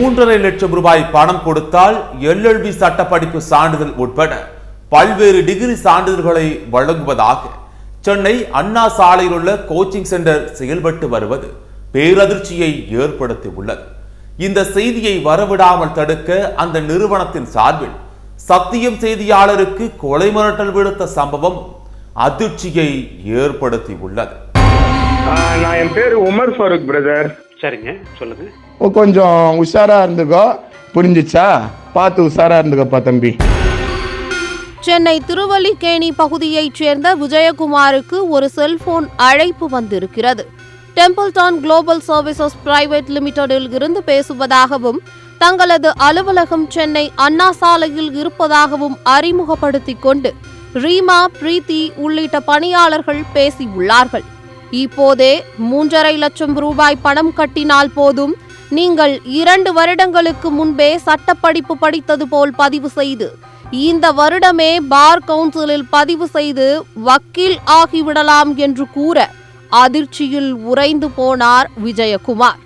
3.5 லட்சம் ரூபாய் பணம் கொடுத்தால் LLB சட்டப்படிப்பு சான்றிதழ் உட்பட பல்வேறு டிகிரி சான்றிதழ்களை வழங்குவதாக சென்னை அண்ணா சாலையில் உள்ள கோச்சிங் சென்டர் செயல்பட்டு வருவது பேரதிர்ச்சியை ஏற்படுத்தியுள்ளது. இந்த செய்தியை வரவிடாமல் தடுக்க அந்த நிறுவனத்தின் சார்பில் சத்தியம் செய்தியாளருக்கு கொலை மிரட்டல் விடுத்த சம்பவம் அதிர்ச்சியை ஏற்படுத்தியுள்ளது. நான் என் பேரு உமர் ஃபாரூக் பிரதர். சரிங்க, சொல்லுங்க. கொஞ்சம் உஷாரா இருந்துக்கோ, புரிஞ்சிச்சா? பார்த்து உஷாரா இருந்துக்கப்பா தம்பி. சென்னை திருவல்லிக்கேணி பகுதியைச் சேர்ந்த விஜயகுமாருக்கு ஒரு செல்போன் அழைப்பு வந்திருக்கிறது. டெம்பிள்டன் குளோபல் சர்வீசஸ் பிரைவேட் லிமிடெடில் இருந்து பேசுவதாகவும் தங்களது அலுவலகம் சென்னை அண்ணா சாலையில் இருப்பதாகவும் அறிமுகப்படுத்திக் கொண்டு ரீமா, பிரீத்தி உள்ளிட்ட பணியாளர்கள் பேசியுள்ளார்கள். இப்போதே 3.5 லட்சம் ரூபாய் பணம் கட்டினால் போதும், நீங்கள் 2 வருடங்களுக்கு முன்பே சட்டப்படிப்பு படித்தது போல் பதிவு செய்து இந்த வருடமே பார் கவுன்சிலில் பதிவு செய்து வக்கீல் ஆகிவிடலாம் என்று கூற அதிர்ச்சியில் உறைந்து போனார் விஜயகுமார்.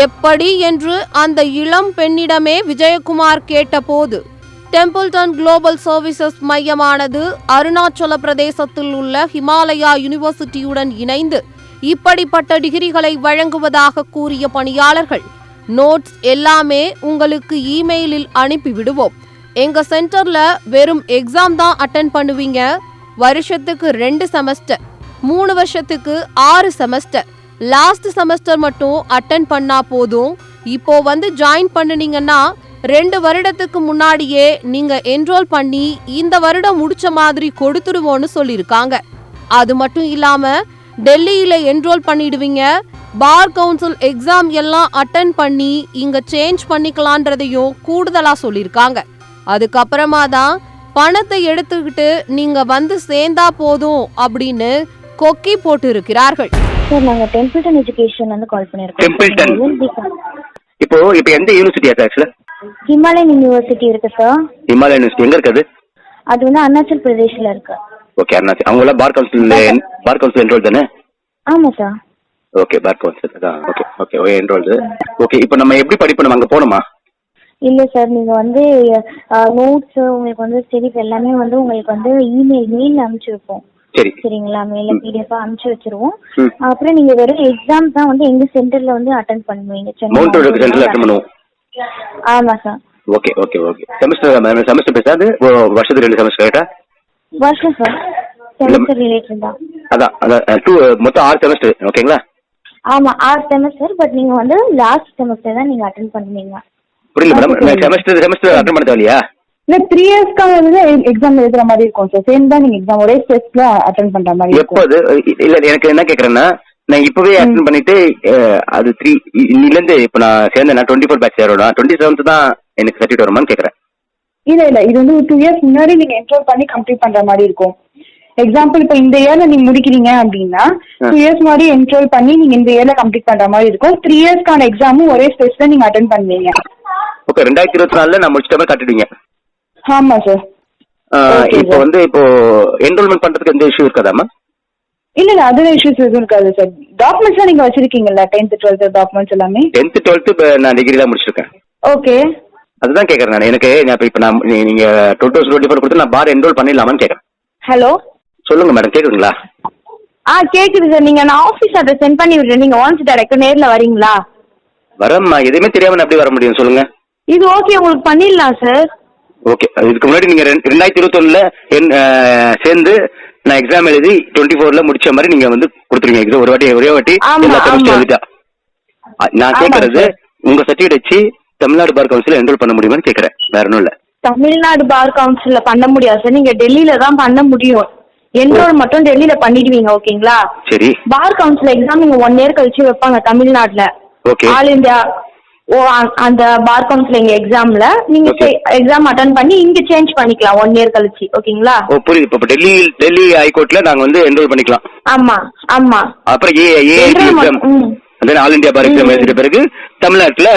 எப்படி என்று அந்த இளம் பெண்ணிடமே விஜயகுமார் கேட்டபோது, டெம்பிள்டன் குளோபல் சர்வீசஸ் மையமானது அருணாச்சல பிரதேசத்தில் உள்ள ஹிமாலயா யூனிவர்சிட்டியுடன் இணைந்து இப்படிப்பட்ட டிகிரிகளை வழங்குவதாக கூறிய பணியாளர்கள், நோட்ஸ் எல்லாமே உங்களுக்கு இமெயிலில் அனுப்பிவிடுவோம். எங்க சென்டர்ல வெறும் எக்ஸாம் தான் அட்டென்ட் பண்ணுவீங்க. வருஷத்துக்கு 2 செமஸ்டர், 3 வருஷத்துக்கு 6 செமஸ்டர், லாஸ்ட் செமஸ்டர் மட்டும் அட்டென்ட் பண்ணா போதும். இப்போ வந்து ஜாயின் பண்ணுனீங்கன்னா 2 வருடத்துக்கு முன்னாடியே நீங்க என்ரோல் பண்ணி இந்த வருடம் முடிச்ச மாதிரி கொடுத்துடுவோன்னு சொல்லியிருக்காங்க. அது மட்டும் இல்லாம டெல்லியில என்ரோல் பண்ணிடுவீங்க. பார் கவுன்சில் எக்ஸாம் எல்லாம் அட்டென்ட் பண்ணி இங்க சேஞ்ச் பண்ணிக்கலான்றதையும் கூடுதலா சொல்லியிருக்காங்க. அதுக்கப்புறமா தான் பணத்தை எடுத்துக்கிட்டு நீங்க வந்து சேர்ந்தா போதும் அப்படின்னு கொக்கி போட்டு இருக்கிறார்கள். சார், நாங்க டெம்பிள்டன் எஜுகேஷன்ல இருந்து கால் பண்ணிருக்கோம். டெம்பிள்டன் இப்போ எந்த யூனிவர்சிட்டி ஆக்சுவலா? ஹிமாலயன் யூனிவர்சிட்டி இருக்கு சார். ஹிமாலயன் யூனிவர்சிட்டி எங்க இருக்குது? அது வந்து அருணாச்சல் பிரதேஷ்ல இருக்கு. ஓகே, அருணாச்சல். அவங்க எல்லாம் பார் கவுன்சில் என்ரோல் தானே? ஆமா சார். ஓகே, பார் கவுன்சில் தான். Okay okay enrolled. ஓகே, இப்போ நம்ம எப்படி படிப்போம்? அங்க போணுமா? இல்ல சார், நீங்க வந்து நோட்ஸ் உங்களுக்கு வந்து ஸ்டடிஸ் எல்லாமே வந்து உங்களுக்கு வந்து மெயில் அனுப்பிச்சு வைப்போம். சரி, சரிங்களா? மெயில PDF அனுப்பிச்சு வச்சிருவோம். அப்புறம் நீங்க வெறும் எக்ஸாம் தான் வந்து எங்க சென்டர்ல வந்து அட்டென்ட் பண்ணுவீங்க. சென்டர்ல அட்டென்ட் பண்ணுவோம். ஆமா sir. Okay okay okay. Semester பேசாது, வருஷத்துக்கு 2 செமஸ்டர் கேட்டா? வருஷம் சார், செமஸ்டர் ரிலேட்டட் தான். அதான் மொத்தம் 6 செமஸ்டர். ஓகேங்களா? ஆமா, 6 செமஸ்டர். பட் நீங்க வந்து லாஸ்ட் செமஸ்டர் தான் நீங்க அட்டென்ட் பண்ணுவீங்க. புரியல மேடம். செமஸ்டர் அட்டென்ட் பண்ண தேவையா? இல்ல 3 இயர்ஸ்க்காக வந்து எக்ஸாம் எழுதுற மாதிரி இருக்கும் சார். சேம் தான் நீங்க எக்ஸாம் ஒரே ஸ்டெப்ஸ்ல அட்டென்ட் பண்ற மாதிரி இருக்கும். எப்போது? இல்ல, எனக்கு என்ன கேக்குறேன்னா, நான் இப்பவே அட்டென்ட் பண்ணிட்டு அது 3 இருந்து இப்ப நான் சேர்ந்தேன்னா 24 பேட்ச் சேரோட 27th தான் எனக்கு சர்டிஃபிகேட் வருமான்னு கேக்குறேன். இல்ல இது வந்து 2 இயர்ஸ் முன்னாடி நீங்க என்ரோல் பண்ணி கம்ப்ளீட் பண்ற மாதிரி இருக்கும். எக்ஸாம்பிள் இப்ப இந்த இயர்ல நீங்க முடிக்கிறீங்க அப்படின்னா 2 இயர்ஸ் மாதிரி என்ரோல் பண்ணி நீங்க இந்த இயர்ல கம்ப்ளீட் பண்ற மாதிரி இருக்கும். 3 இயர்ஸ்க்கான எக்ஸாமும் ஒரே ஸ்டேஜ்ல நீங்க அட்டென்ட் பண்ணுவீங்க. ஓகே, 2024ல நான் முடிச்சிட்ட மாதிரி கட்டிடுவீங்க. ஆமா சார். இப்போ வந்து என்ரோல்மெண்ட் பண்றதுக்கு எந்த இஷ்யூ இருக்காதாமா? இல்ல அதுல இஷ்யூஸ் எதுவும் இருக்காது சார். டாக்குமெண்ட்ஸ் நீங்க வச்சிருக்கீங்கல்ல, 10th 12th டாக்குமெண்ட்ஸ் எல்லாமே? 10th 12th நான் டிகிரி தான் முடிச்சிருக்கேன். ஓகே, அதுதான் கேக்குறேன் நான். எனக்கு இப்ப நான் நீங்க 2024 கொடுத்து நான் பார் என்ரோல் பண்ணிடலாமான்னு கேக்குறேன். ஹலோ, சொல்லுங்க மேடம், கேக்குதுங்களா? கேக்குது சார். நீங்க நான் ஆபீஸ் அட்ரஸ் சென்ட் பண்ணி விடுறேன். நீங்க ஒன்ஸ் டைரக்டா நேர்ல வரீங்களா? வரம்மா, எதுவுமே தெரியாம எப்படி வர முடியும் சொல்லுங்க. இது ஓகே, உங்களுக்கு பண்ணிடலாம் சார். ஓகே, இதுக்கு முன்னாடி நீங்க 2021ல சேர்ந்து நான் எக்ஸாம் எழுதி 24ல முடிச்ச மாதிரி நீங்க வந்து கொடுத்துருங்க. எக்ஸாம் ஒரே வாட்டி எல்லா செமஸ்டர் எழுதிட்டா. நான் கேட்கறது, உங்க சர்டிஃபிகேட் வச்சு தமிழ்நாடு பார் கவுன்சில் என்ரோல் பண்ண முடியுமான்னு கேட்கறேன். வேற ஒன்றும் இல்ல. தமிழ்நாடு பார் கவுன்சில்ல பண்ண முடியாது சார். நீங்க டெல்லியில தான் பண்ண முடியும். என்ரோல் மட்டும் டெல்லியில பண்ணிடுவீங்க. ஓகேங்களா? சரி. பார் கவுன்சில் எக்ஸாம் நீங்க 1 இயர் கழிச்சு வைப்பாங்க தமிழ்நாட்டுல. ஓகே. ஆல் இந்தியா அந்த பார் கவுன்சிலிங் எக்ஸாம்ல நீங்க எக்ஸாம் அட்டெண்ட் பண்ணி இங்க சேஞ்ச் பண்ணிக்கலாம் 1 இயர் கழிச்சு. ஓகேங்களா? ஓ, புரியுது. இப்ப டெல்லி ஹைகோர்ட்ல நாங்க வந்து என்ரோல் பண்ணிக்கலாம். ஆமா ஆமா. அப்புறம் எக்ஸாம் அதான் ஆல் இந்தியா பார் எக்ஸாம் எழுதிட்ட பிறகு தமிழ்நாட்டுல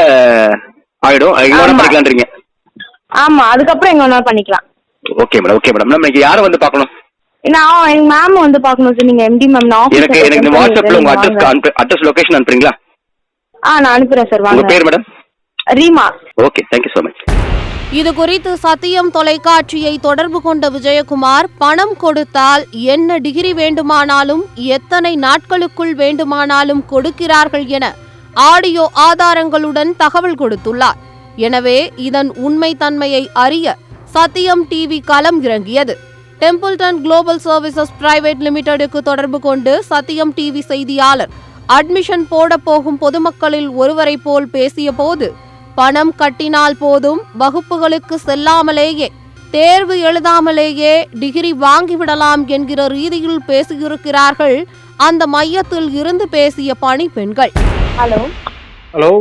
ஆயிடும். எங்க பண்ணிக்கலாம்ன்றீங்க? ஆமா, அதுக்கப்புறம் எங்க வேணாலும் பண்ணிக்கலாம். Okay madam. Okay madam. நம்ம யாரை வந்து பார்க்கணும்? நான் எங்க மேம் வந்து பார்க்கணும் சார். நீங்க MD மேம். எனக்கு வாட்ஸ்அப்ல உங்க அட்ரஸ் லொகேஷன் அனுப்புறீங்களா? நான் அனுப்புறேன் சார். உங்க வாங்க. பேர் madam? Reema. Okay, thank you so much. இது குறித்து சத்தியம் தொலைக்காட்சியை தொடர்பு கொண்ட விஜயகுமார், பணம் கொடுத்தால் என்ன டிகிரி வேண்டுமானாலும் எத்தனை நாட்களுக்குள் வேண்டுமானாலும் கொடுக்கிறார்கள் என ஆடியோ ஆதாரங்களுடன் தகவல் கொடுத்துள்ளார். எனவே இதன் உண்மை தன்மையை அறிய சத்தியம் டிவி களம் இறங்கியது. டெம்பிள்டன் குளோபல் சர்வீசஸ் பிரைவேட் லிமிடெடுக்கு தொடர்பு கொண்டு சத்தியம் டிவி செய்தியாளர் அட்மிஷன் போட போகும் பொதுமக்களில் ஒருவரை போல் பேசிய போது, பணம் கட்டினால் போதும், வகுப்புகளுக்கு செல்லாமலேயே, தேர்வு எழுதாமலேயே டிகிரி வாங்கிவிடலாம் என்கிற ரீதியில் பேசியிருக்கிறார்கள் அந்த மையத்தில் இருந்து பேசிய பணி பெண்கள். ஹலோ. ஹலோ,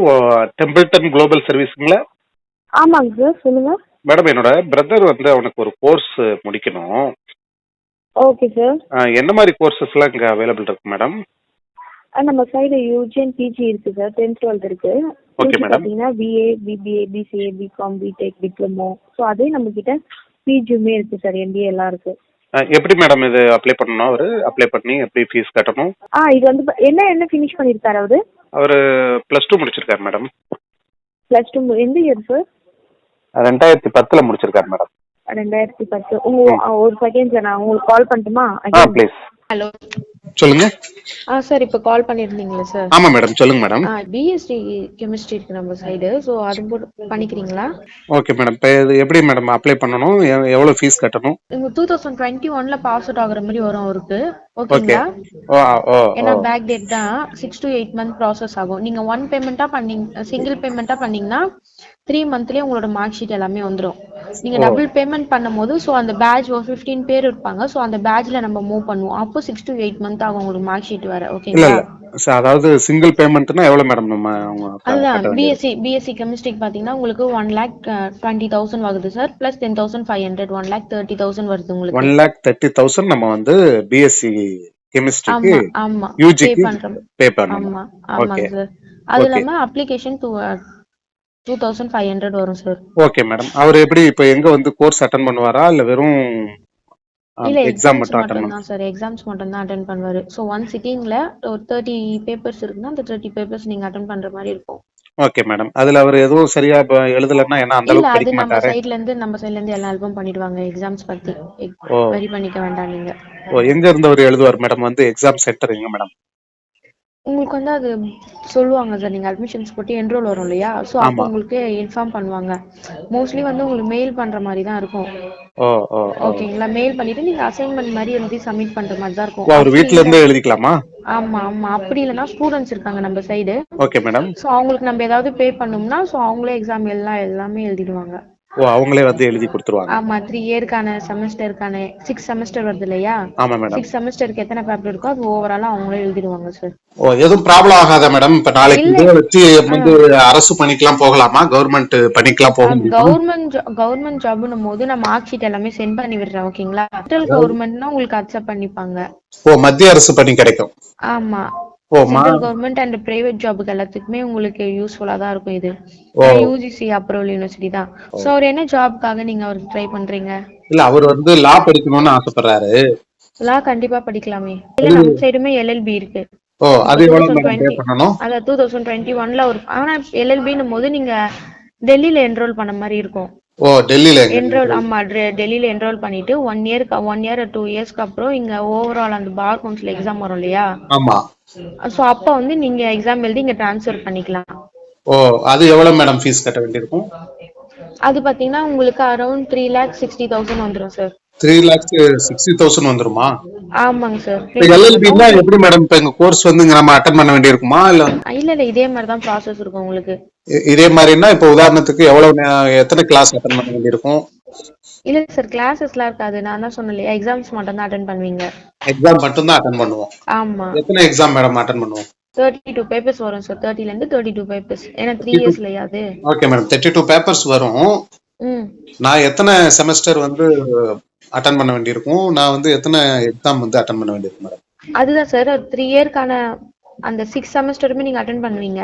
டெம்பிள்டன் குளோபல் சர்வீஸுங்களா? ஆமாங்க சார், சொல்லுங்க. மேடம், என்னோட பிரதர் வந்து அவனுக்கு ஒரு கோர்ஸ் முடிக்கணும். Okay sir. என்ன மாதிரி கோர்சஸ்லாம் இங்கே அவைலபிள் இருக்கு மேடம்? நம்ம சைடு யூஜி அண்ட் பிஜி இருக்கு சார். 10th 12th இருக்கு. Okay madam. பாத்தீங்கன்னா BA, BBA, BCA, BCom, BTech, diploma. So அதே நம்ம கிட்ட பிஜியுமே இருக்கு சார். எம்பிஏ எல்லாம் இருக்கு. எப்படி மேடம் இது அப்ளை பண்ணணும்? அவரு அப்ளை பண்ணி எப்படி ஃபீஸ் கட்டணும்? இது வந்து என்ன ஃபினிஷ் பண்ணிருக்காரு அவரு? அவரு +2 முடிச்சிருக்காரு மேடம். +2 எந்த இயர் சார்? 2010 முடிச்சிருக்காரு மேடம். 2010. ஒரு செகண்ட்ல நான் உங்களுக்கு கால் பண்ணட்டுமா? ப்ளீஸ். ஹலோ சொல்லுங்க. சார், இப்போ கால் பண்ணிருந்தீங்களா சார்? ஆமா மேடம், சொல்லுங்க மேடம். பிஎஸ்சி கெமிஸ்ட்ரி இருக்கு நம்ம சைடு. ஸோ அது பண்ணிக்கிறீங்களா? Okay madam. இப்போ இது எப்படி மேடம் அப்ளை பண்ணணும்? எவ்வளவு ஃபீஸ் கட்டணும்? 2021ல பாஸ் அவுட் ஆகுற மாதிரி வரும் அவருக்கு. ஓகேங்களா? ஏன்னா பேக் டேட் தான் 6 to 8 month ப்ராசஸ் ஆகும். நீங்க ஒன் பேமெண்டா பண்ணீங்க, சிங்கிள் பேமெண்டா பண்ணீங்கன்னா 3 monthலயே உங்களோட மார்க் ஷீட் எல்லாமே வந்துடும். நீங்க டபுள் பேமெண்ட் பண்ணும்போது ஸோ அந்த பேட்ச் ஒரு 15 பேர் இருப்பாங்க. ஸோ அந்த பேட்ச்ல நம்ம மூவ் பண்ணுவோம். அப்போ 6 to 8 month ஆகும் உங்களுக்கு மார்க் ஷீட் வர. ஓகேங்களா? அதாவது சிங்கிள் பேமெண்ட்னா எவ்வளவு மேடம்? நம்ம அதுதான் பிஎஸ்சி கெமிஸ்ட்ரிக்கு பாத்தீங்கன்னா உங்களுக்கு 1,20,000 வருது சார். பிளஸ் 10,500 1,30,000 வருது உங்களுக்கு. 1,30,000 நம்ம வந்து பிஎஸ்சி கெமிஸ்ட்ரிக்கு யூஜிக்கு பே பண்ணணும். ஆமா சார். அது இல்லாம அப்ளிகேஷன் 2,500 வரும் சார். Okay madam. அவர் எப்படி இப்போ எங்க வந்து கோர்ஸ் அட்டெண்ட் பண்ணுவாரா இல்ல வெறும் இல்ல எக்ஸாம் மட்டும் அட்டெண்ட் தான் சார். எக்ஸாம்ஸ் மட்டும் தான் அட்டெண்ட் பண்ணுவாரு. ஸோ ஒன் சிட்டிங்ல ஒரு 30 பேப்பர்ஸ் இருக்குன்னா அந்த 30 பேப்பர்ஸ் நீங்க அட்டெண்ட் பண்ற மாதிரி இருக்கும். Okay madam. அதுல அவர் எதுவும் சரியா எழுதலன்னா என்ன அந்த இல்ல அளவுக்கு அது படிக்க நம்ம மாட்டாரு? சைடுல இருந்து எல்லா ஆல்பம் பண்ணிடுவாங்க. எக்ஸாம்ஸ் பத்தி வெரி பண்ணிக்க வேண்டாம் நீங்க. எங்க இருந்து அவர் எழுதுவார் மேடம்? வந்து எக்ஸாம் சென்டர் எங்க மேடம்? உங்களுக்கு வந்து அது சொல்லுவாங்க சார். நீங்க அட்மிஷன்ஸ் போட்டு என்ரோல் வரும் இல்லையா? ஸோ அப்போ உங்களுக்கு இன்ஃபார்ம் பண்ணுவாங்க. மோஸ்ட்லி வந்து உங்களுக்கு மெயில் பண்ற மாதிரி தான் இருக்கும். ஓகேங்களா? மெயில் பண்ணிட்டு நீங்க அசைன்மெண்ட் மாதிரி எழுதி சப்மிட் பண்ற மாதிரி தான் இருக்கும். அவர் வீட்ல இருந்தே எழுதிக்கலாமா? ஆமா. அப்படி இல்லைன்னா ஸ்டூடெண்ட்ஸ் இருக்காங்க நம்ம சைடு. Okay madam. ஸோ அவங்களுக்கு நம்ம ஏதாவது பே பண்ணோம்னா ஸோ அவங்களே எக்ஸாம் எல்லாமே எழுதிடுவாங்க. அவங்களே வந்து எழுதி கொடுத்துருவாங்க. ஆமா. 3 இயர்க்கான செமஸ்டருக்கான 6 செமஸ்டர் வருது இல்லையா? ஆமா மேடம். 6 செமஸ்டருக்கு எத்தனை பேப்பர் இருக்கோ அது ஓவராலா அவங்களே எழுதிடுவாங்க சார். எதுவும் ப்ராப்ளம் ஆகாதா மேடம்? இப்ப நாளைக்கு இதை வச்சு வந்து அரசு பணிக்கெல்லாம் போகலாமா? கவர்மெண்ட் பணிக்கெல்லாம் போக முடியுமா? கவர்மெண்ட் ஜாப்னும் போது நான் மார்க் ஷீட் எல்லாமே சென்ட் பண்ணி விடுறேன். ஓகேங்களா? சென்ட்ரல் கவர்மெண்ட்னா உங்களுக்கு அக்செப்ட் பண்ணிப்பாங்க. மத்திய அரசு பணி கிடைக்கும். ஆமா. சென்ட்ரல் கவர்மெண்ட் அண்ட் பிரைவேட் ஜாபுக்கு எல்லாத்துக்குமே உங்களுக்கு யூஸ்ஃபுல்லா தான் இருக்கும் இது. யூஜிசி அப்ரூவல் யூனிவர்சிட்டி தான். சோ அவர் என்ன ஜாப்காக நீங்க அவருக்கு ட்ரை பண்றீங்க? இல்ல, அவர் வந்து லா படிக்கணும்னு ஆசைப்படுறாரு. லா கண்டிப்பா படிக்கலாமே. இல்ல நம்ம சைடுமே எல்எல்பி இருக்கு. அது எவ்வளவு பே பண்ணனும்? அத 2021ல ஒரு ஆனா எல்எல்பின்னும் போது நீங்க டெல்லில என்ரோல் பண்ண மாதிரி இருக்கும். டெல்லில என்ரோல். ஆமா, டெல்லில என்ரோல் பண்ணிட்டு 1 இயர் 2 இயர்ஸ்க்கு அப்புறம் இங்க ஓவரால் அந்த பார் கவுன்சில் எக்ஸாம் வரும் இல்லையா? ஆமா. சோ அப்ப வந்து நீங்க எக்ஸாம் எழுதி இங்க ட்ரான்ஸ்ஃபர் பண்ணிக்கலாம். அது எவ்வளவு மேடம் ஃபீஸ் கட்ட வேண்டியிருக்கும்? அது பாத்தீங்கன்னா உங்களுக்கு அரௌண்ட் 3,60,000 வந்துரும் சார். 3,60,000 வந்துருமா? ஆமாங்க சார். எல்எல்பினா எப்படி மேடம்? இப்ப எங்க கோர்ஸ் வந்து நம்ம அட்டெண்ட் பண்ண வேண்டியிருக்குமா இல்ல? இல்ல இதே மாதிரி தான் ப்ராசஸ் இருக்கும் உங்களுக்கு. இதே மாதிரினா இப்ப உதாரணத்துக்கு எத்தனை கிளாஸ் அட்டெண்ட் பண்ண வேண்டியிருக்கும்? இல்ல சார், கிளாஸஸ்லாம் இருக்காது. நான் தான் சொன்னேன் இல்லையா, எக்ஸாம்ஸ் மட்டும் தான் அட்டெண்ட் பண்ணுவீங்க. எக்ஸாம் மட்டும் தான் அட்டெண்ட் பண்ணுவோம். ஆமா. எத்தனை எக்ஸாம் மேடம் அட்டெண்ட் பண்ணுவோம்? 32 பேப்பர்ஸ் வரும் சார். 30ல இருந்து 32 பேப்பர்ஸ். ஏன்னா 3 இயர்ஸ்லயா அது? Okay madam. 32 பேப்பர்ஸ் வரும். நான் எத்தனை செமஸ்டர் வந்து அட்டெண்ட் பண்ண வேண்டியிருக்கும்? நான் வந்து எத்தனை எக்ஸாம் வந்து அட்டெண்ட் பண்ண வேண்டியிருக்கும் மேடம்? அதுதான் சார் 3 இயர்க்கான அந்த 6 செமஸ்டருமே நீங்க அட்டெண்ட் பண்ணுவீங்க.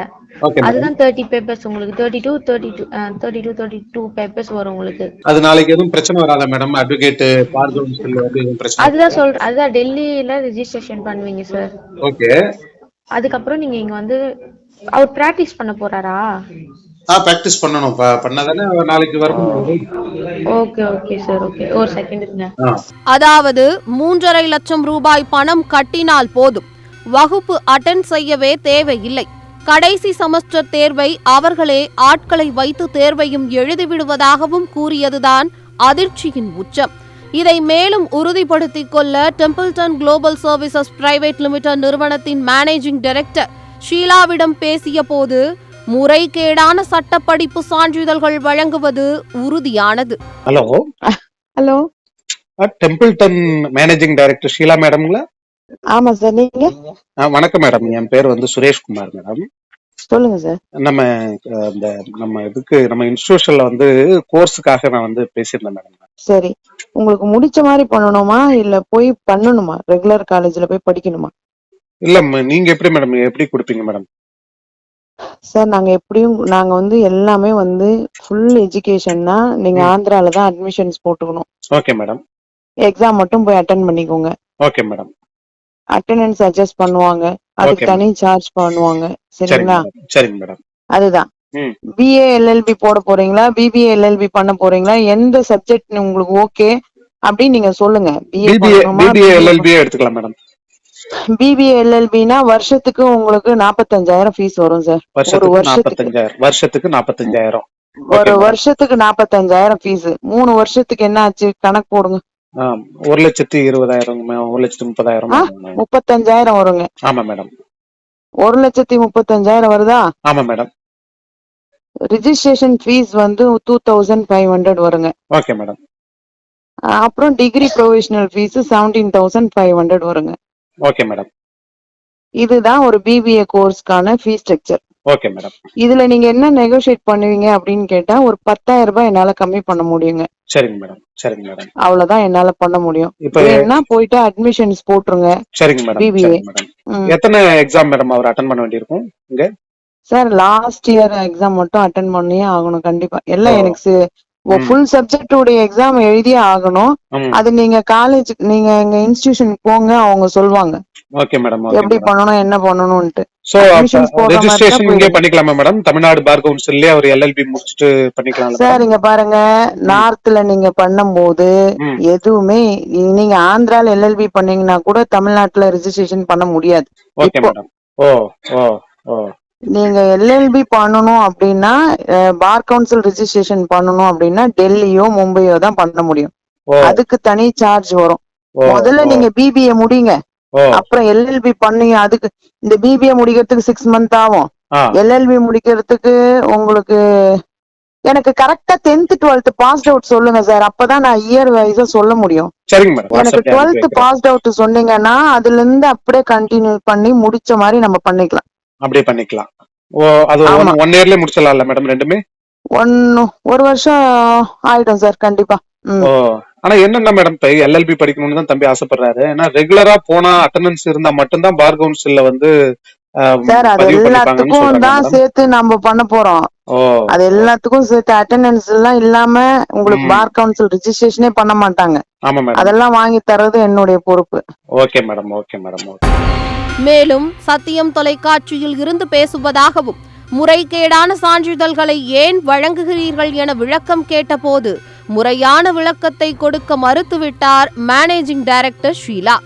அதுதான் 30 பேப்பர்ஸ் உங்களுக்கு. 32 பேப்பர்ஸ் வரும் உங்களுக்கு. அது நாளைக்கு எதுவும் பிரச்சனை வராதா மேடம்? அட்வொகேட் பார் கவுன்சில் வந்து எதுவும் பிரச்சனை? அதுதான் சொல்றேன். அதுதான் டெல்லியில ரெஜிஸ்ட்ரேஷன் பண்ணுவீங்க சார். ஓகே. அதுக்கப்புறம் நீங்க இங்க வந்து அவர் பிராக்டிஸ் பண்ண போறாரா? பிராக்டிஸ் பண்ணணும். பண்ணாதானே நாளைக்கு வர முடியும். Okay okay sir, okay. ஒரு செகண்ட் இருங்க. அதாவது 3.5 லட்சம் ரூபாய் பணம் கட்டினால் போதும், வகுப்பு அட்டெண்ட் செய்யவே தேவையில்லை. கடைசி செமஸ்டர் தேர்வை அவர்களே ஆட்களை வைத்து தேர்வையும் எழுதிவிடுவதாகவும் கூறியதுதான் அதிர்ச்சியின் உச்சம். இதை மேலும் உறுதிப்படுத்திக் கொள்ள Templeton global services private limited நிறுவனத்தின் மேனேஜிங் டைரக்டர் ஷீலாவிடம் பேசிய போது முறைகேடான சட்டப்படிப்பு சான்றிதழ்கள் வழங்குவது உறுதியானது. Hello hello, Templeton managing director Sheela மேடம்ங்களா? ஆமா சார். நீங்க? வணக்கம் மேடம், என் பேர் வந்து சுரேஷ்குமார் மேடம். சொல்லுங்க சார். நம்ம இன்ஸ்டிடியூஷன்ல வந்து கோர்ஸுக்காக நான் வந்து பேசியிருந்தேன் மேடம். சரி, உங்களுக்கு முடிச்ச மாதிரி பண்ணணுமா இல்ல போய் பண்ணணுமா? ரெகுலர் காலேஜ்ல போய் படிக்கணுமா? இல்ல நீங்க எப்படி மேடம், எப்படி கொடுப்பீங்க மேடம்? சார், நாங்க வந்து எல்லாமே வந்து ஃபுல் எஜுகேஷன்னா நீங்க ஆந்திரால தான் அட்மிஷன்ஸ் போட்டுக்கணும். Okay madam. எக்ஸாம் மட்டும் போய் அட்டென்ட் பண்ணிக்கோங்க. Okay madam. அட்டெண்டன்ஸ் அட்ஜஸ்ட் பண்ணுவாங்க, அதுக்கு தனி சார்ஜ் பண்ணுவாங்க. சரிங்களா? சரிங்க மேடம். அதுதான். பிஏ எல்எல்பி போட போறீங்களா, பிபிஏ எல்எல்பி பண்ண போறீங்களா, எந்த சப்ஜெக்ட் உங்களுக்கு ஓகே அப்படின்னு நீங்க சொல்லுங்க. பிபிஏ எல்எல்பி எடுத்துக்கலாம் மேடம். பிபிஏ எல்எல்பினா வருஷத்துக்கு உங்களுக்கு 45,000 ஃபீஸ் வரும் சார். ஒரு வருஷத்துக்கு 45,000. ஒரு வருஷத்துக்கு 45,000 ஃபீஸ். 3 வருஷத்துக்கு என்ன ஆச்சு கணக்கு போடுங்க. 1,20,000, 1,30,000, 35,000 வருங்க. ஆமா மேடம். 1,35,000 வருதா? ஆமா மேடம். ரிஜிஸ்ட்ரேஷன் ஃபீஸ் வந்து 2,500 வருங்க. Okay madam. அப்புறம் டிகிரி ப்ரொவிஷனல் ஃபீஸ் 17,500 வருங்க. Okay madam. இதுதான் ஒரு பிபிஏ கோர்ஸ்க்கான ஃபீஸ் ஸ்ட்ரக்சர். Okay madam. இதுல நீங்க என்ன நெகோஷியேட் பண்ணுவீங்க அப்படின்னு கேட்டா ஒரு 10,000 ரூபாய் என்னால கம்மி பண்ண முடியுங்க. சரிங்க மேடம். சரிங்க மேடம். அவ்வளவுதான் என்னால பண்ண முடியும். வேணா போயிட்டு அட்மிஷன்ஸ் போட்டுருங்க. சரிங்க மேடம். பிபிஏ. எத்தனை எக்ஸாம் மேடம் அவர் அட்டெண்ட் பண்ண வேண்டியிருக்கும் இங்க? சார், லாஸ்ட் இயர் எக்ஸாம் மட்டும் அட்டென்ட் பண்ணியே ஆகணும் கண்டிப்பா. எல்லாம் எனக்கு ஃபுல் சப்ஜெக்ட் உடைய எக்ஸாம் எழுதியே ஆகணும். அது நீங்க காலேஜ், நீங்க எங்க இன்ஸ்டிடியூஷனுக்கு போங்க, அவங்க சொல்லுவாங்க ஓகே மேடம் எப்படி பண்ணணும் என்ன பண்ணணும்னு. சோ ரெஜிஸ்ட்ரேஷன் இங்கே பண்ணிக்கலாமா மேடம்? தமிழ்நாடு பார் கவுன்சில்லே அவர் எல்எல்பி முடிச்சிட்டு பண்ணிக்கலாம் சார். இங்க பாருங்க, நார்த்ல நீங்க பண்ணும்போது எதுவுமே நீங்க ஆந்திரால எல்எல்பி பண்ணீங்கன்னா கூட தமிழ்நாட்டுல ரெஜிஸ்ட்ரேஷன் பண்ண முடியாது. Okay madam. ஓ ஓ ஓ நீங்க எல்எல்பி பண்ணணும் அப்படின்னா, பார் கவுன்சில் ரெஜிஸ்ட்ரேஷன் பண்ணணும் அப்படின்னா டெல்லியோ மும்பையோ தான் பண்ண முடியும். அதுக்கு தனி சார்ஜ் வரும். முதல்ல நீங்க பிபிஏ முடிங்க, அப்புறம் எல்எல்பி பண்ணீங்க. அதுக்கு இந்த பிபிஏ முடிக்கிறதுக்கு 6 மந்த் ஆகும். எல்எல்பி முடிக்கிறதுக்கு உங்களுக்கு எனக்கு கரெக்டா 10th 12th பாஸ்ட் அவுட் சொல்லுங்க சார். அப்பதான் நான் இயர் வைஸா சொல்ல முடியும். எனக்கு 12th பாஸ்ட் அவுட் சொன்னீங்கன்னா அதுல இருந்து அப்படியே கண்டினியூ பண்ணி முடிச்ச மாதிரி நம்ம பண்ணிக்கலாம். அப்படியே பண்ணிக்கலாம். அது 1 இயர்ல முடிச்சலாம்ல மேடம்? ரெண்டுமே ஒரு வருஷம் ஆயிடும் சார் கண்டிப்பா. ஆனா என்னன்னா மேடம், எல்எல்பி படிக்கணும்னு தான் தம்பி ஆசைப்படுறாரு. ஏன்னா ரெகுலரா போனா அட்டெண்டன்ஸ் இருந்தா மட்டும்தான் பார் கவுன்சில்ல வந்து சார் அது எல்லாத்துக்கும் தான் சேர்த்து நம்ம பண்ண போறோம். அது எல்லாத்துக்கும் சேர்த்து அட்டெண்டன்ஸ் எல்லாம் இல்லாம உங்களுக்கு பார் கவுன்சில் ரெஜிஸ்ட்ரேஷனே பண்ண மாட்டாங்க. அதெல்லாம் வாங்கி தர்றது என்னுடைய பொறுப்பு. Okay madam. Okay madam. மேலும் சத்தியம் தொலைக்காட்சியில் இருந்து பேசுவதாகவும் முறைகேடான சான்றிதழ்களை ஏன் வழங்குகிறீர்கள் என விளக்கம் கேட்டபோது முறையான விளக்கத்தை கொடுக்க மறுத்துவிட்டார் மேனேஜிங் டைரக்டர் ஷீலா.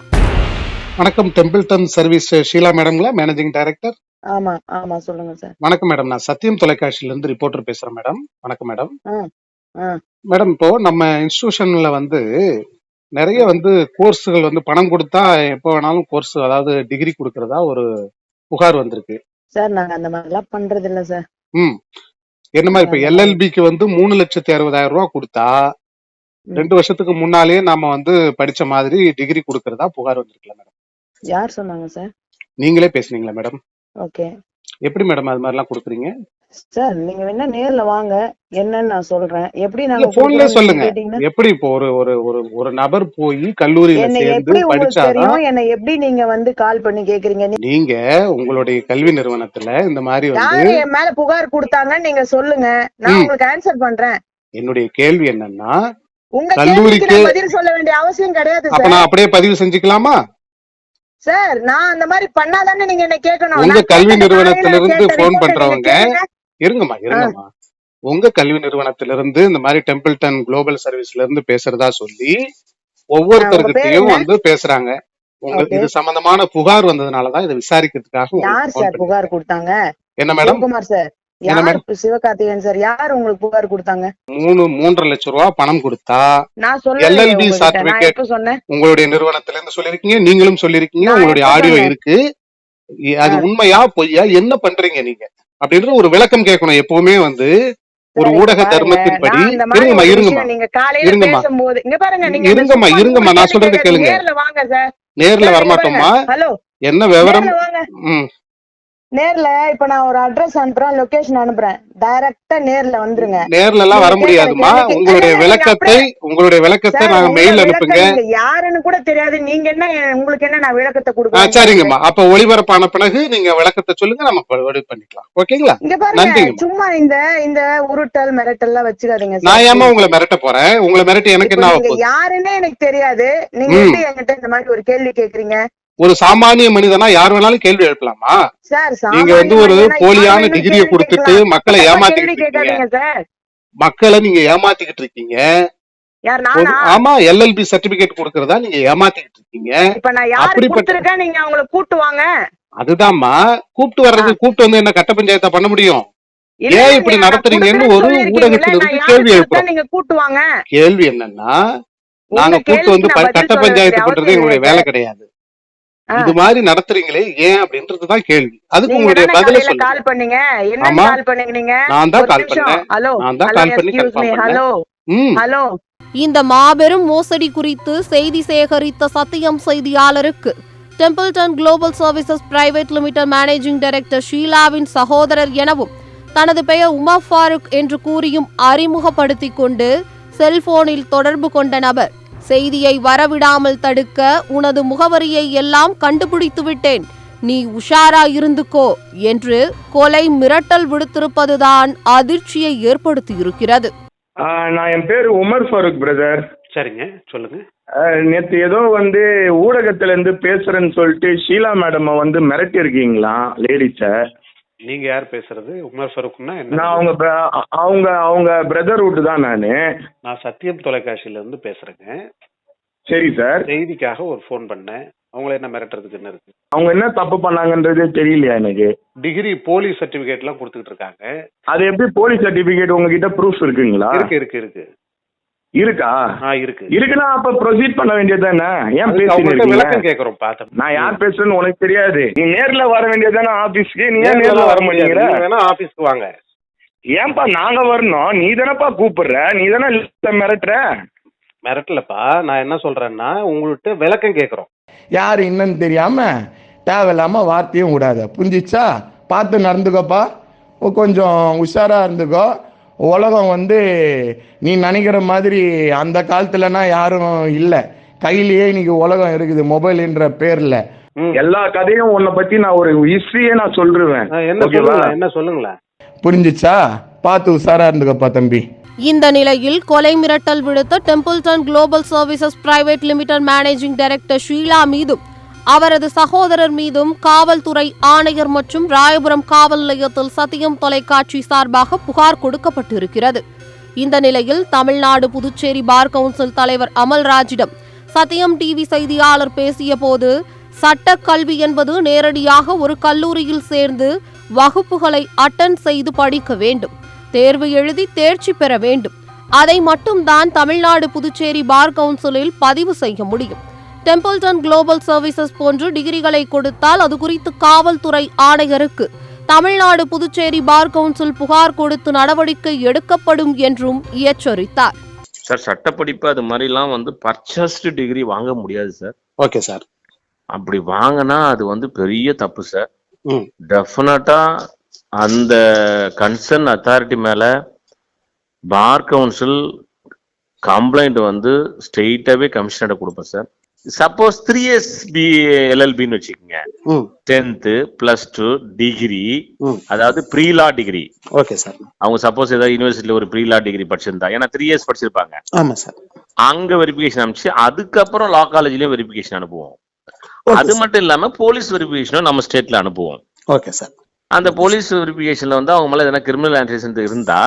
வணக்கம், டெம்பிள்டன் சர்வீஸ் ஷீலா மேடம்ங்களா, மேனேஜிங் டைரக்டர்? ஆமா ஆமா, சொல்லுங்க சார். வணக்கம் மேடம், நான் சத்தியம் தொலைக்காட்சியில இருந்து ரிப்போர்ட்டர் பேசுறேன் மேடம். வணக்கம் மேடம். மேடம், இப்போ நம்ம இன்ஸ்டிடியூஷன்ல வந்து நிறைய வந்து கோர்ஸுகள் வந்து பணம் கொடுத்தா எப்போ வேணாலும் கோர்ஸ், அதாவது டிகிரி கொடுக்கறதா ஒரு புகார் வந்திருக்கு சார். நாங்க அந்த மாதிரி எல்லாம் பண்றது இல்ல சார். என்ன மாதிரி இப்ப எல்எல்பிக்கு வந்து 3,60,000 ரூபாய் கொடுத்தா 2 வருஷத்துக்கு முன்னாலேயே நாம வந்து படிச்ச மாதிரி டிகிரி கொடுக்கறதா புகார் வந்திருக்கல மேடம்? யார் சொன்னாங்க சார்? நீங்களே பேசுனீங்களா மேடம்? ஓகே. எப்படி மேடம் அது மாதிரி எல்லாம் கொடுக்குறீங்க? சார், நீங்க வேணா நேர்ல வாங்க, என்னன்னு நான் சொல்றேன். எப்படி நாங்க போன்ல சொல்லுங்க. எப்படி இப்போ ஒரு நபர் போய் கல்லூரியில சேர்ந்து படிச்சாதான் என்ன எப்படி நீங்க வந்து கால் பண்ணி கேக்குறீங்க? நீங்க உங்களுடைய கல்வி நிறுவனத்துல இந்த மாதிரி வந்து என் மேல புகார் கொடுத்தாங்கன்னு நீங்க சொல்லுங்க, நான் உங்களுக்கு ஆன்சர் பண்றேன். என்னுடைய கேள்வி என்னன்னா, உங்க கல்லூரிக்கு பதில் சொல்ல வேண்டிய அவசியம் கிடையாது. அப்ப நான் அப்படியே பதிவு செஞ்சுக்கலாமா? சார் நான் அந்த மாதிரி பண்ணாதானே நீங்க என்ன கேட்கணும். உங்க நான் கல்வி கேட்டது நிறுவனத்திலிருந்து காலையில கேட்ட போன் report நீங்க பண்றவங்க கேளுங்க. இருங்கம்மா உங்க கல்வி நிறுவனத்திலிருந்து இந்த மாதிரி டெம்பிள்டன் குளோபல் சர்வீஸ்ல இருந்து பேசுறதா சொல்லி ஒவ்வொருத்தர்கிட்டயும் என்ன? வந்து பேசுறாங்க. உங்களுக்கு இது சம்பந்தமான புகார் வந்ததுனாலதான் இதை விசாரிக்கிறதுக்காக உங்களுக்கு யார் phone சார் பண்ணேன். புகார் கொடுத்தாங்க? என்ன மேடம்? சிவகுமார் சார். என்ன யார் மேடம்? சிவகார்த்திகேயன் சார் யார் உங்களுக்கு புகார் கொடுத்தாங்க? 3.5 லட்சம் ரூபாய் பணம் கொடுத்தா நான் சொல்லலையே LLB உங்ககிட்ட. நான் சர்டிபிகேட் எப்ப சொன்னேன்? உங்களுடைய நிறுவனத்துல இருந்து சொல்லிருக்கீங்க, நீங்களும் சொல்லிருக்கீங்க, நான் உங்களுடைய எப்ப ஆடியோ சொன்னேன்? இருக்கு. அது உண்மையா பொய்யா என்ன பண்றீங்க நீங்க அப்படின்ற ஒரு விளக்கம் கேட்கணும். எப்பவுமே வந்து ஒரு சார், ஊடக இங்க பாருங்க, தர்மத்தின்படி நான் இந்த மாதிரி இருங்கம்மா ஒரு இருங்கம்மா விஷயம் நீங்க காலையில இருங்கம்மா பேசும்போது இங்க பாருங்க நீங்க இந்த இருங்கம்மா சும்மா இருங்கம்மா மூணு நான் கேள்வி சொல்றது கேட்காதீங்க. கேளுங்க. நேர்ல வாங்க சார். நேர்ல சார், இங்க வரமாட்டோம்மா. பாருங்க. ஹலோ, என்ன விவரம்? நேர்ல வாங்க. ம் நேர்ல இப்ப நான் ஒரு அட்ரஸ் அனுப்புறேன், லொகேஷன் அனுப்புறேன், டைரக்டா நேர்ல வந்துருங்க. நேர்ல எல்லாம் நீங்க வர கேக்குற முடியாதுமா. கேள்விக்கு உங்களுடைய நீங்க விளக்கத்தை அப்படியே சார் நாங்க உங்களோட மெயில் விளக்கம் அனுப்புங்க. நீங்க யாருன்னு கூட தெரியாது. நீங்க என்ன உங்களுக்கு என்ன நான் விளக்கத்தை கொடுக்கணும்? சரிங்கம்மா. அப்ப ஒளிபரப்பான பிறகு நீங்க விளக்கத்தை சொல்லுங்க, நம்ம பண்ணிக்கலாம். ஓகேங்களா? இங்க பாருங்க, நன்றிங்கம்மா. சும்மா இந்த உருட்டல் மிரட்டல் எல்லாம் வச்சுக்காதீங்க நான் சார். ஏமா உங்களை மிரட்ட போறேன்? உங்களை மிரட்டி எனக்கு இப்ப என்ன ஆக நீங்க போகுது? யாருன்னே எனக்கு தெரியாது. நீங்க ம். எப்படி என்கிட்ட இந்த மாதிரி ஒரு கேள்வி கேக்குறீங்க? ஒரு சாமானிய மனிதனா யார் வேணாலும் கேள்வி எழுப்பலாமா? சார் நீங்க வந்து சாமானிய ஒரு மனிதனா யார் போலியான வேணும் டிகிரியை கேள்வி கொடுத்துட்டு கேட்கலாம். மக்களை தப்பா கேள்வி ஏமாத்திக்கிட்டு இருக்கீங்க. கேட்காதீங்க சார். மக்களை நீங்க ஏமாத்திக்கிட்டு இருக்கீங்க. யார் நானா? ஆமா, LLB சர்டிபிகேட் கொடுக்கறதா நீங்க ஏமாத்திக்கிட்டு இருக்கீங்க. இப்ப நான் யாரு அப்படிப்பட்ட கொடுத்திருக்கேன் நீங்க அவங்கள கூட்டுவாங்க. அதுதான்மா கூப்பிட்டு வந்து என்ன கட்ட பஞ்சாயத்தா பண்ண முடியும்? இல்ல ஏன் இப்படி நீங்க நான் நடத்துறீங்கன்னு கொடுத்தேன்னு ஒரு சொல்லிருக்கீங்கல்ல, ஊடகத்திலிருந்து நான் யாரு கேள்வி கொடுத்தா எழுப்புறோம். நீங்க கூட்டுவாங்க. கேள்வி என்னன்னா, உங்க நாங்க கூப்பிட்டு வந்து கேள்விக்கு நான் கட்ட பதில் சொல்ல பஞ்சாயத்து வேண்டிய பண்றது அவசியம் எங்களுடைய இல்லையே வேலை சார். கிடையாது. ஆ. இது மாதிரி நடத்துறீங்களே ஏன் அப்படின்றதுதான் கேள்வி. அதுக்கு நீங்க உங்களுடைய தானே பதில காலையில சொல்லுங்க. கால் பண்ணீங்க. என்ன ஆமா, கால் பண்ணீங்க நீங்க? நான் தான் ஒரு கால் நிமிஷம். பண்ணேன். ஹலோ நான் தான் ஹலோ, கால் பண்ணி எக்ஸ்கியூஸ் மீ. கன்ஃபார்ம் பண்ணேன். ஹலோ ம் ஹலோ. இந்த மாபெரும் மோசடி குறித்து செய்தி சேகரித்த சத்தியம் செய்தியாளருக்கு Templeton global services private limited managing director ஷீலாவின் சகோதரர் எனவும் தனது பெயர் உமர் ஃபாரூக் என்று கூறியும் அறிமுகப்படுத்திக் கொண்டு செல்போனில் தொடர்பு கொண்ட நபர் செய்தியை வரவிடாமல் தடுக்க உனது முகவரியை எல்லாம் கண்டுபிடித்து விட்டேன், நீ உஷாரா இருந்துக்கோ என்று கொலை மிரட்டல் விடுத்திருப்பதுதான் அதிர்ச்சியை ஏற்படுத்தியிருக்கிறது. நான் என் பேரு உமர் ஃபாரூக் பிரதர். சரிங்க, சொல்லுங்க. நேத்து ஏதோ வந்து ஊடகத்துல இருந்து பேசுறேன்னு சொல்லிட்டு ஷீலா மேடம் வந்து மிரட்டி இருக்கீங்களா லேடிஸ? நீங்க யார் பேசுறது? உமர் ஃபருக்னா என்ன? நான் அவங்க பிரதர்ஹுட் தான் நானு. நான் சத்தியம் தொலைக்காட்சியில இருந்து பேசுறேங்க. சரி சார். செய்திக்காக ஒரு ஃபோன் பண்ணேன். அவங்கள என்ன மிரட்டுறதுக்கு என்ன இருக்கு? அவங்க என்ன தப்பு பண்ணாங்கன்றதே தெரியலையா எனக்கு. டிகிரி போலி சர்டிபிகேட் எல்லாம் கொடுத்துட்டு இருக்காங்க. அது எப்படி போலீஸ் சர்டிபிகேட் உங்ககிட்ட ப்ரூஃப் இருக்குங்களா? இருக்கு. இருக்கா? இருக்கு. இருக்குன்னா அப்ப ப்ரொசீட் பண்ண வேண்டியது தானே? ஏன் பேசிட்டு விளக்கம் கேக்குறோம். பார்த்தேன். நான் யார் பேசுறேன்னு உனக்கு தெரியாது. நீ நேர்ல வர வேண்டியது தானே ஆபீஸ்க்கு. நீ ஏன் நேர்ல வர மாட்டேங்கிற? வேணா ஆபீஸ்க்கு வாங்க. ஏன்பா நாங்க வரணும்? நீ தானப்பா கூப்பிடுற, நீ தானே மிரட்டுற. மிரட்டலப்பா, நான் என்ன சொல்றேன்னா உங்கள்கிட்ட விளக்கம் கேக்குறோம். யார் என்னன்னு தெரியாம தேவையில்லாம வார்த்தையும் விடாத, புரிஞ்சிச்சா? பார்த்து நடந்துக்கோப்பா, கொஞ்சம் உஷாரா இருந்துக்கோ. உலகம் வந்து நீ நினைக்கிற மாதிரி அந்த காலத்துலனா யாரும் இல்லை, கையிலேயே இன்னைக்கு உலகம் இருக்குது மொபைல்ன்ற பேர்ல. எல்லா கதையும் உன்னை பத்தி நான் ஒரு ஹிஸ்டரியே நான் சொல்றேன். என்ன சொல்லுங்களேன்? புரிஞ்சிச்சா? பார்த்து உஷாரா இருந்துக்கப்பா தம்பி. இந்த நிலையில் கொலை மிரட்டல் விடுத்த Templeton global services private limited managing director Sheela மீதும் அவரது சகோதரர் மீதும் காவல்துறை ஆணையர் மற்றும் ராயபுரம் காவல் நிலையத்தில் சத்தியம் தொலைக்காட்சி சார்பாக புகார் கொடுக்கப்பட்டிருக்கிறது. இந்த நிலையில் தமிழ்நாடு புதுச்சேரி பார் கவுன்சில் தலைவர் அமல்ராஜிடம் சத்தியம் டிவி செய்தியாளர் பேசிய போது, சட்ட கல்வி என்பது நேரடியாக ஒரு கல்லூரியில் சேர்ந்து வகுப்புகளை அட்டன் செய்து படிக்க வேண்டும், தேர்வு எழுதி தேர்ச்சி பெற வேண்டும், அதை மட்டும்தான் தமிழ்நாடு புதுச்சேரி பார் கவுன்சிலில் பதிவு செய்ய முடியும். டெம்பிள்டன் குளோபல் சர்வீசஸ் போன்று டிகிரிகளை கொடுத்தால் அது குறித்து காவல்துறை ஆணையருக்கு தமிழ்நாடு புதுச்சேரி பார் கவுன்சில் புகார் கொடுத்து நடவடிக்கை எடுக்கப்படும் என்றும் எச்சரித்தார். சார், சட்டப்படிப்பு அது மாதிரிலாம் வந்து பர்ச்சேஸ்டு டிகிரி வாங்க முடியாது சார். Okay sir. அப்படி வாங்கினா அது வந்து பெரிய தப்பு சார். டெஃபினட்டா அந்த கன்சர்ன் அத்தாரிட்டி மேல பார் கவுன்சில் கம்ப்ளைண்ட் வந்து ஸ்ட்ரெயிட்டாவே கமிஷனர்ட்ட கொடுப்பேன் சார். சப்போஸ் 3 years LLBன்னு வச்சுக்கோங்க, 10th +2 டிகிரி, அதாவது ப்ரீலா டிகிரி. Okay sir. அவங்க சப்போஸ் ஏதாவது யூனிவர்சிட்டியில ஒரு ப்ரீலா டிகிரி படிச்சிருந்தா, ஏன்னா 3 years படிச்சிருப்பாங்க. ஆமா சார். அங்க வெரிஃபிகேஷன் அனுப்பிச்சு அதுக்கப்புறம் லா காலேஜ்லயும் வெரிஃபிகேஷன் அனுப்புவோம். அது மட்டும் இல்லாம போலீஸ் வெரிஃபிகேஷனும் நம்ம ஸ்டேட்ல அனுப்புவோம். Okay sir. அந்த போலீஸ் வெரிஃபிகேஷன்ல வந்து அவங்க மேல எதனா கிரிமினல் ஆன்டிசிடென்ட் இருந்தா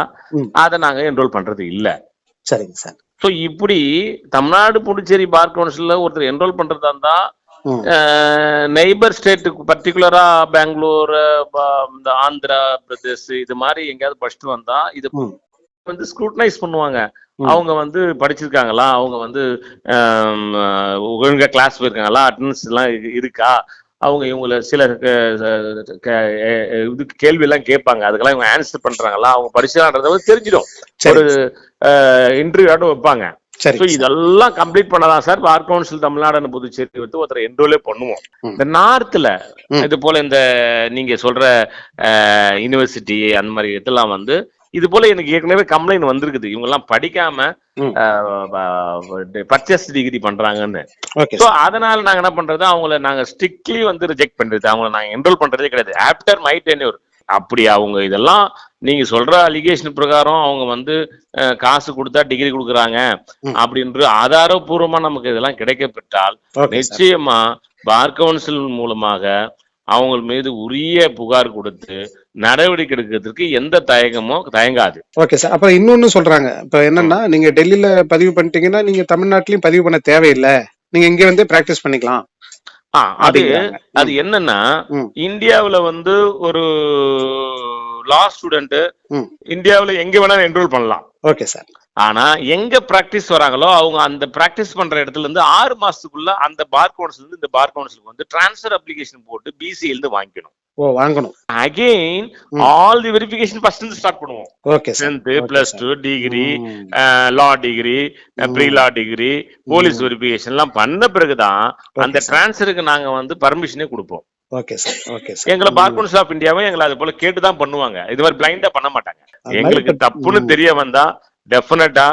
அதை நாங்க என்ரோல் பண்றது இல்ல. சரிங்க சார். ஸோ இப்படி தமிழ்நாடு புதுச்சேரி பார் கவுன்சில்ல ஒருத்தர் என்ரோல் பண்றதா இருந்தா நெய்பர் ஸ்டேட்டுக்கு பர்டிகுலரா பெங்களூர், இந்த ஆந்திரா பிரதேஷ் இது மாதிரி எங்கேயாவது படிச்சுட்டு வந்தா இது வந்து ஸ்க்ரூட்டனைஸ் பண்ணுவாங்க. அவங்க வந்து படிச்சிருக்காங்களா, அவங்க வந்து ஒழுங்கா கிளாஸ் போயிருக்காங்களா, அட்டெண்டன்ஸ் எல்லாம் இருக்கா, அவங்க இவங்கள சில இதுக்கு கேள்வி எல்லாம் கேட்பாங்க, அதுக்கெல்லாம் இவங்க ஆன்சர் பண்றாங்களா, அவங்க படிச்சான்றத தெரிஞ்சிடும். ஒரு இன்டர்வியூ வைப்பாங்க. இதெல்லாம் கம்ப்ளீட் பண்ணதான் sir bar council Tamil Nadu Puducherry வந்து ஒருத்தர் என்ரோலே பண்ணுவோம். இந்த நார்த்ல இது போல இந்த நீங்க சொல்ற யூனிவர்சிட்டி அந்த மாதிரி இதெல்லாம் வந்து இது போல எனக்கு ஏற்கனவே கம்ப்ளைண்ட் வந்திருக்குது, இவங்க எல்லாம் படிக்காம பர்ச்சேஸ் டிகிரி பண்றாங்கன்னு. சோ அதனால நாங்க என்ன பண்றது, அவங்கள நாங்க ஸ்ட்ரிக்ட்லி வந்து ரிஜெக்ட் பண்றது, அவங்கள நாங்க என்ரோல் பண்றதே கிடையாது ஆஃப்டர் மை டென்யூர். அப்படி அவங்க இதெல்லாம் நீங்க சொல்ற அலிகேஷன் பிரகாரம் அவங்க வந்து காசு கொடுத்தா டிகிரி கொடுக்குறாங்க அப்படின்ற ஆதாரபூர்வமா நமக்கு இதெல்லாம் கிடைக்கப்பட்டால் நிச்சயமா பார் கவுன்சில் மூலமாக அவங்க மீது உரிய புகார் கொடுத்து நடவடிக்கை எடுக்கிறதுக்கு எந்த தயங்காது. Okay sir. அப்புறம் இன்னொன்னு சொல்றாங்க, இப்ப என்னன்னா நீங்க டெல்லியில பதிவு பண்ணிட்டீங்கன்னா நீங்க தமிழ்நாட்டிலயும் பதிவு பண்ண தேவையில்லை, நீங்க இங்க வந்து பிராக்டிஸ் பண்ணிக்கலாம். அது என்னன்னா இந்தியாவுல வந்து ஒரு லா ஸ்டூடெண்ட் இந்தியாவுல எங்க வேணாலும் என்ரோல் பண்ணலாம். Okay sir. ஆனா எங்க பிராக்டிஸ் வராங்களோ அவங்க அந்த பிராக்டிஸ் பண்ற இடத்துல இருந்து 6 மாசத்துக்குள்ள அந்த பார் கவுன்சில் இந்த பார் கவுன்சிலுக்கு வந்து டிரான்ஸ்ஃபர் அப்ளிகேஷன் போட்டு பிசிஎல் இருந்து வாங்கிக்கணும். வாங்கணும். Again all the verification first இருந்து ஸ்டார்ட் பண்ணுவோம். Okay sir. 10th +2 degree, law degree, pre law degree, police verification எல்லாம் பண்ண பிறகுதான் அந்த டிரான்ஸ்ஃபருக்கு நாங்க வந்து பர்மிஷனே கொடுப்போம். Okay sir. Okay sir. எங்களை பார் கவுன்சில் ஆஃப் இந்தியாவும் எங்களை அது போல கேட்டுதான் பண்ணுவாங்க. இது மாதிரி பிளைண்டா பண்ண மாட்டாங்க. எங்களுக்கு தப்புன்னு தெரிய வந்தா டெஃபினட்டா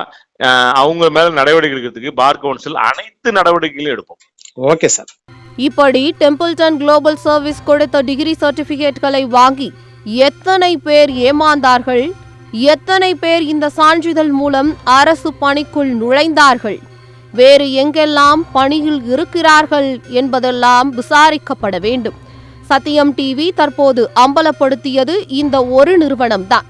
அவங்க மேல நடவடிக்கை எடுக்கிறதுக்கு பார் கவுன்சில் அனைத்து நடவடிக்கைகளும் எடுப்போம். Okay sir. இப்படி டெம்பிள்டன் குளோபல் சர்வீஸ் கொடுத்த டிகிரி சர்டிபிகேட்களை வாங்கி எத்தனை பேர் ஏமாந்தார்கள், எத்தனை பேர் இந்த சான்றிதழ் மூலம் அரசு பணிக்குள் நுழைந்தார்கள், வேறு எங்கெல்லாம் பணியில் இருக்கிறார்கள் என்பதெல்லாம் விசாரிக்கப்பட வேண்டும். சத்தியம் டிவி தற்போது அம்பலப்படுத்தியது இந்த ஒரு நிறுவனம்தான்.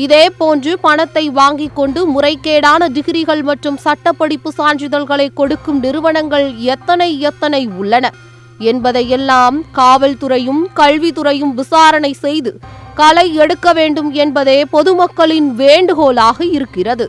இதே போன்று பணத்தை வாங்கிக் கொண்டு முறைகேடான டிகிரிகள் மற்றும் சட்டப்படிப்பு சான்றிதழ்களை கொடுக்கும் நிறுவனங்கள் எத்தனை உள்ளன என்பதையெல்லாம் காவல்துறையும் கல்வித்துறையும் விசாரணை செய்து களை எடுக்க வேண்டும் என்பதே பொதுமக்களின் வேண்டுகோளாக இருக்கிறது.